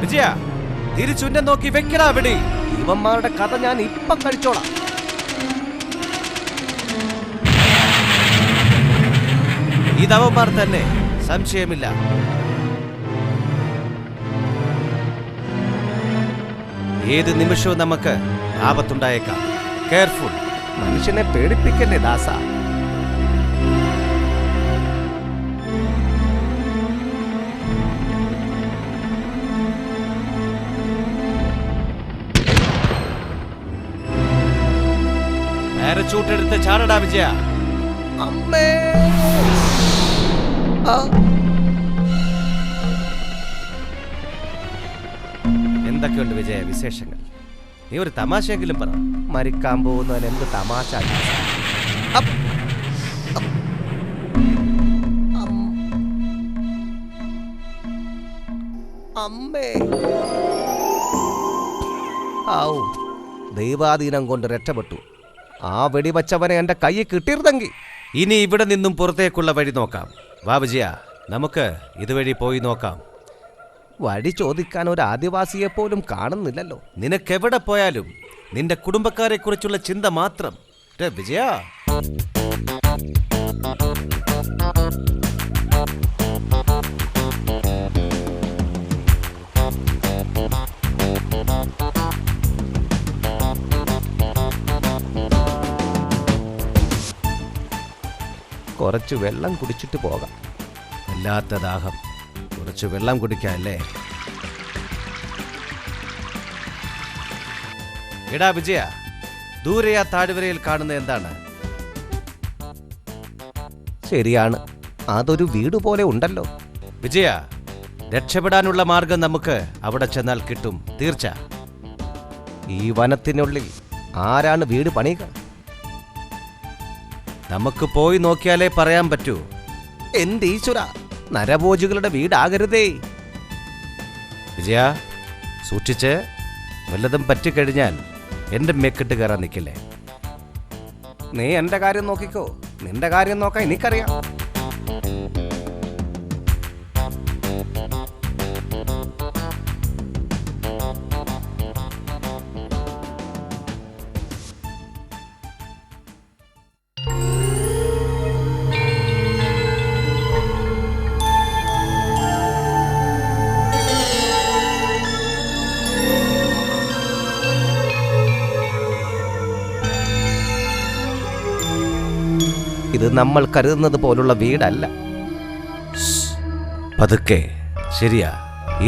വിജയ, തിരിച്ചുന്നെ നോക്കി വെക്കടാ വെടി. ഇവന്മാരുടെ കഥ ഞാൻ ഇപ്പം കഴിച്ചോളാം. ഇതവന്മാർ തന്നെ, സംശയമില്ല. ഏത് നിമിഷവും നമുക്ക് ആപത്തുണ്ടായേക്കാം. കെയർഫുൾ. മനുഷ്യനെ പേടിപ്പിക്കല്ലേ ദാസ. പാരച്ചൂട്ട് എടുത്ത് ചാടടാ വിജയ. അമ്മേ. ആ. എന്തൊക്കെയുണ്ട് വിജയ വിശേഷങ്ങൾ? നീ ഒരു തമാശയെങ്കിലും പറ. മരിക്കാൻ പോകുന്നവൻ എന്ത് തമാശ. അമ്മേ. ഔ, ദൈവാധീനം കൊണ്ട് രക്ഷപ്പെട്ടു. ആ വെടിവച്ചവനെ എൻ്റെ കയ്യിൽ കിട്ടിയിരുന്നെങ്കിൽ. ഇനി ഇവിടെ നിന്നും പുറത്തേക്കുള്ള വഴി നോക്കാം. വാ വിജയ, നമുക്ക് ഇതുവഴി പോയി നോക്കാം. വഴി ചോദിക്കാൻ ഒരു ആദിവാസിയെ പോലും കാണുന്നില്ലല്ലോ. നിനക്കെവിടെ പോയാലും നിന്റെ കുടുംബക്കാരെ കുറിച്ചുള്ള ചിന്ത മാത്രം. വിജയ, കുറച്ച് വെള്ളം കുടിച്ചിട്ട് പോകാം. വല്ലാത്ത ദാഹം. കുറച്ച് വെള്ളം കുടിക്കാം അല്ലേ? എടാ വിജയ, ദൂരെ ആ താഴ്വരയിൽ കാണുന്ന എന്താണ്? ശരിയാണ്, അതൊരു വീട് പോലെ ഉണ്ടല്ലോ. വിജയ, രക്ഷപ്പെടാനുള്ള മാർഗം നമുക്ക് അവിടെ ചെന്നാൽ കിട്ടും, തീർച്ച. ഈ വനത്തിനുള്ളിൽ ആരാണ് വീട് പണിയുക? നമുക്ക് പോയി നോക്കിയാലേ പറയാൻ പറ്റൂ. എന്റെ ഈശ്വര, നരഭോജികളുടെ വീടാകരുതേ. വിജയ, സൂക്ഷിച്ച്. വല്ലതും പറ്റിക്കഴിഞ്ഞാൽ എന്റെ മെക്കിട്ട് കയറാൻ നിൽക്കില്ലേ? നീ എന്റെ കാര്യം നോക്കിക്കോ, നിന്റെ കാര്യം നോക്കാൻ എനിക്കറിയാം. ഇത് നമ്മൾ കരുതുന്നത് പോലുള്ള വീടല്ല. പതുക്കെ. ശരിയാ,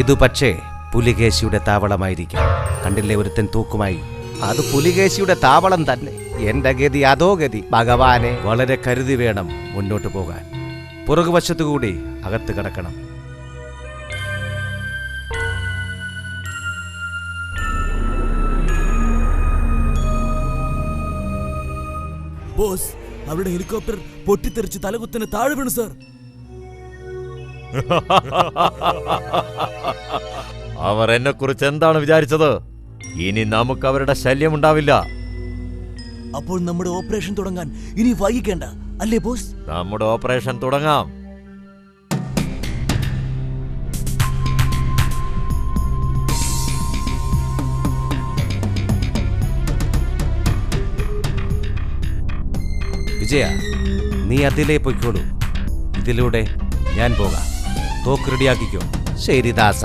ഇതു പക്ഷേ പുലികേശിയുടെ താവളമായിരിക്കും. കണ്ടില്ലേ ഒരുത്തൻ തൂക്കുമായി? അത് പുലികേശിയുടെ താവളം തന്നെ. എന്റെ ഗതി അതോ ഗതി ഭഗവാനെ. വളരെ കരുതി വേണം മുന്നോട്ട് പോകാൻ. പുറകുവശത്തുകൂടി അകത്ത് കിടക്കണം. ബോസ്, അവരുടെ ഹെലികോപ്റ്റർ പൊട്ടിത്തെറിച്ച് തലകുത്തനെ താഴെ വീണു സർ. അവർ എന്നെ കുറിച്ച് എന്താണ് വിചാരിച്ചത്? ഇനി നമുക്ക് അവരുടെ ശല്യം ഉണ്ടാവില്ല. അപ്പോൾ നമ്മുടെ ഓപ്പറേഷൻ തുടങ്ങാൻ ഇനി വൈകിക്കേണ്ട അല്ലേ ബോസ്? നമ്മുടെ ഓപ്പറേഷൻ തുടങ്ങാം. വിജയ, നീ അതിലേ പൊയ്ക്കോളൂ. ഇതിലൂടെ ഞാൻ പോകാം. തോക്ക് റെഡിയാക്കിക്കോ. ശരി ദാസ.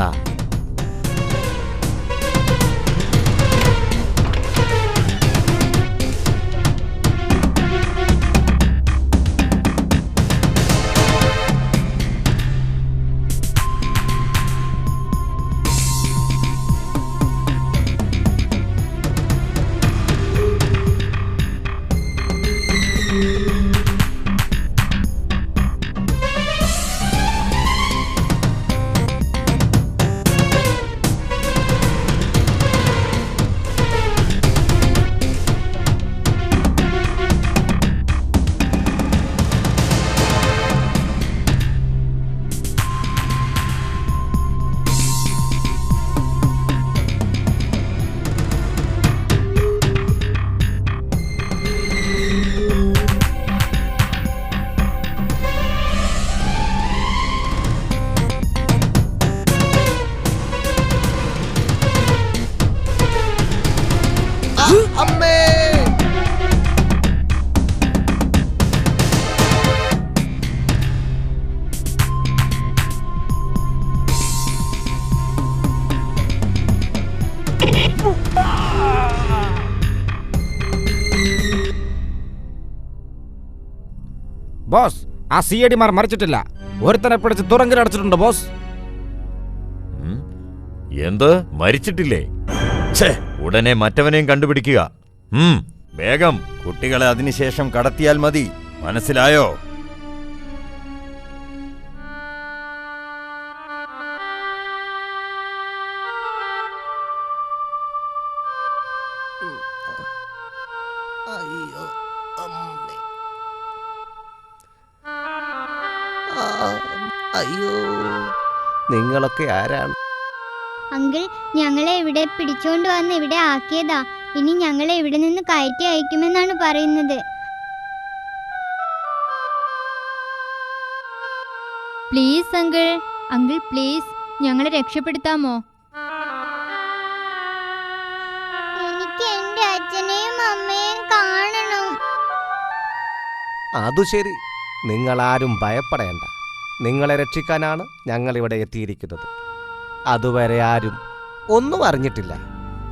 ബോസ്, ആ CID മാർ മരിച്ചിട്ടില്ല. ഒരുത്തനെ പിടിച്ച് തുറങ്കിലടച്ചിട്ടുണ്ട് ബോസ്. എന്ത്, മരിച്ചിട്ടില്ലേ? ഉടനെ മറ്റവനെയും കണ്ടുപിടിക്കുക. വേഗം കുട്ടികളെ അതിനുശേഷം കടത്തിയാൽ മതി. മനസ്സിലായോ? അയ്യോ അമ്മേ. അയ്യോ, നിങ്ങളൊക്കെ ആരാണ്? അങ്കിൾ, ഞങ്ങളെ ഇവിടെ പിടിച്ചോണ്ട് വന്ന് ഇവിടെ ആക്കിയതാ. ഇനി ഞങ്ങളെ ഇവിടെ നിന്ന് കയറ്റി അയക്കുമെന്നാണ് പറയുന്നത്. പ്ലീസ് അങ്കിൾ, അങ്കിൾ പ്ലീസ്, ഞങ്ങളെ രക്ഷപ്പെടുത്താമോ? എനിക്ക് എന്റെ അച്ഛനെയും അമ്മയെയും കാണണം. അതു ശരി, നിങ്ങളാരും ഭയപ്പെടേണ്ട. നിങ്ങളെ രക്ഷിക്കാനാണ് ഞങ്ങളിവിടെ എത്തിയിരിക്കുന്നത്. അതുവരെ ആരും ഒന്നും അറിഞ്ഞിട്ടില്ല.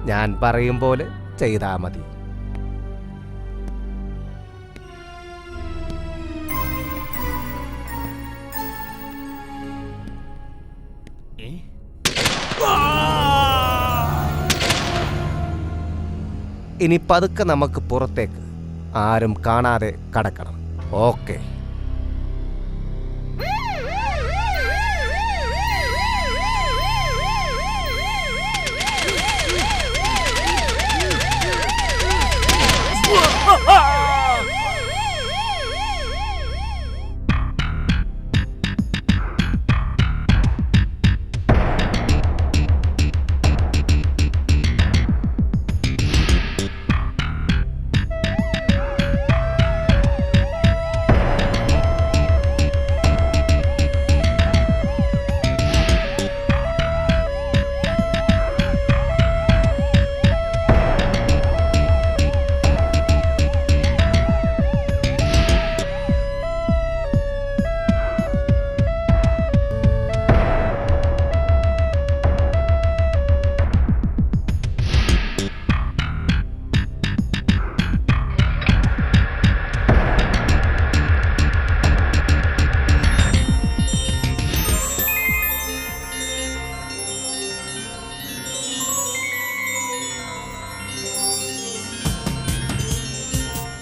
ഞാൻ പറയും പോലെ ചെയ്താ മതി. ഇനി പതുക്കെ നമുക്ക് പുറത്തേക്ക് ആരും കാണാതെ കടക്കണം. ഓക്കെ.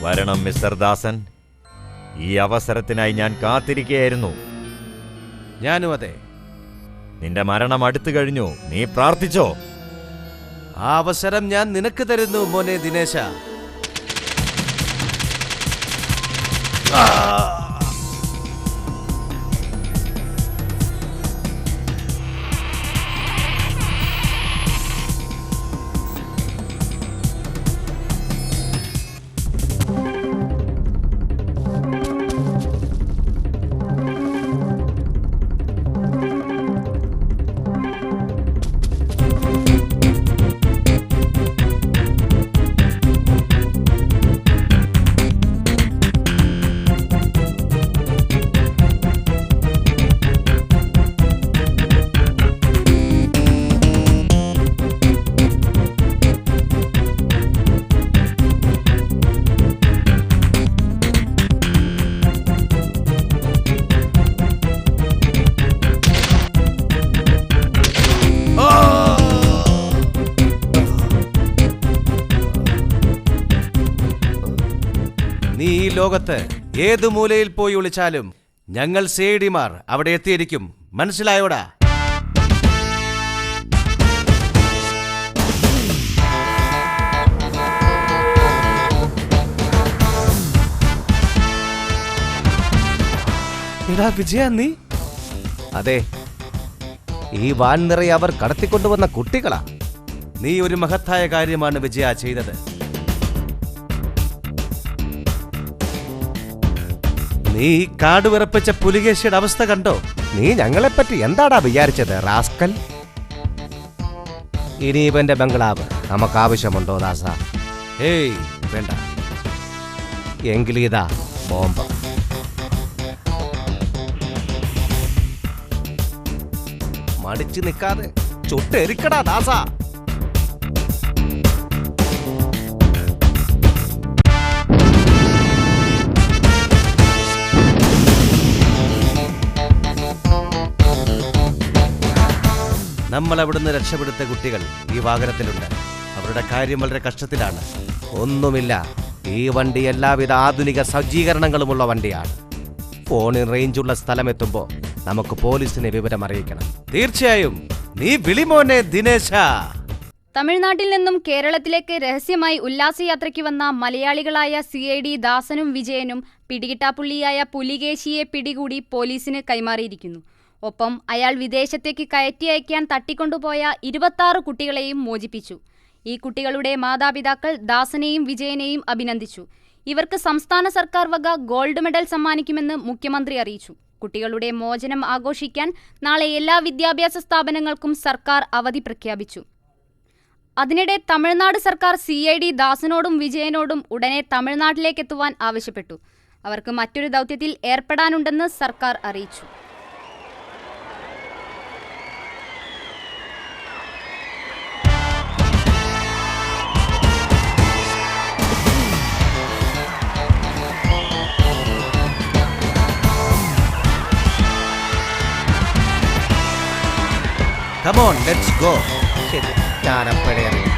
വരണം മിസ്റ്റർ ദാസൻ. ഈ അവസരത്തിനായി ഞാൻ കാത്തിരിക്കുകയായിരുന്നു. ഞാനും അതെ. നിന്റെ മരണം അടുത്തു കഴിഞ്ഞു. നീ പ്രാർത്ഥിച്ചോ? ആ അവസരം ഞാൻ നിനക്ക് തരുന്നു മോനെ ദിനേശ. നീ ഈ ലോകത്ത് ഏതു മൂലയിൽ പോയി ഒളിച്ചാലും ഞങ്ങൾ CID മാർ അവിടെ എത്തിയിരിക്കും. മനസ്സിലായോടാ? എടാ വിജയ, നീ? അതെ, ഈ വാൻ നിറയെ അവർ കടത്തിക്കൊണ്ടുവന്ന കുട്ടികളാ. നീ ഒരു മഹത്തായ കാര്യമാണ് വിജയ ചെയ്തത്. നീ കാട് വിറപ്പിച്ച പുലികേശിയുടെ അവസ്ഥ കണ്ടോ? നീ ഞങ്ങളെപ്പറ്റി എന്താടാ വിചാരിച്ചത് റാസ്കൽ? ഇനി ഇവന്റെ ബംഗ്ലാവ് നമുക്ക് ആവശ്യമുണ്ടോ ദാസ? ഏയ് വേണ്ട. എങ്കിലിതാ ബോംബ്. മടിച്ചു നിൽക്കാതെ ചുട്ടെരിക്കടാ ദാസ. നമ്മൾ അവിടുന്ന് രക്ഷപ്പെടുത്ത കുട്ടികൾ ഈ വാഹനത്തിലുണ്ട്. അവരുടെ കാര്യം വളരെ കഷ്ടത്തിലാണ്. ഒന്നുമില്ല, ഈ വണ്ടി എല്ലാവിധ ആധുനിക സജ്ജീകരണങ്ങളുമുള്ള വണ്ടിയാണ്. ഫോണിൽ റേഞ്ചുള്ള സ്ഥലമെത്തുമ്പോൾ നമുക്ക് പോലീസിനെ വിവരം അറിയിക്കണം. തീർച്ചയായും. നീ വിളിമോനെ ദിനേശ. തമിഴ്നാട്ടിൽ നിന്നും കേരളത്തിലേക്ക് രഹസ്യമായി ഉല്ലാസയാത്രയ്ക്ക് വന്ന മലയാളികളായ CID ദാസനും വിജയനും പിടികിട്ടാപ്പുള്ളിയായ പുലികേശിയെ പിടികൂടി പോലീസിന് കൈമാറിയിരിക്കുന്നു. ഒപ്പം അയാൾ വിദേശത്തേക്ക് കയറ്റി അയക്കാൻ തട്ടിക്കൊണ്ടുപോയ 26 കുട്ടികളെയും മോചിപ്പിച്ചു. ഈ കുട്ടികളുടെ മാതാപിതാക്കൾ ദാസനെയും വിജയനെയും അഭിനന്ദിച്ചു. ഇവർക്ക് സംസ്ഥാന സർക്കാർ വക ഗോൾഡ് മെഡൽ സമ്മാനിക്കുമെന്ന് മുഖ്യമന്ത്രി അറിയിച്ചു. കുട്ടികളുടെ മോചനം ആഘോഷിക്കാൻ നാളെ എല്ലാ വിദ്യാഭ്യാസ സ്ഥാപനങ്ങൾക്കും സർക്കാർ അവധി പ്രഖ്യാപിച്ചു. അതിനിടെ തമിഴ്നാട് സർക്കാർ CID ദാസനോടും വിജയനോടും ഉടനെ തമിഴ്നാട്ടിലേക്കെത്തുവാൻ ആവശ്യപ്പെട്ടു. അവർക്ക് മറ്റൊരു ദൗത്യത്തിൽ ഏർപ്പെടാനുണ്ടെന്ന് സർക്കാർ അറിയിച്ചു. Come on, let's go. ശരി, ഞാനപ്പോഴേ അറിയാം.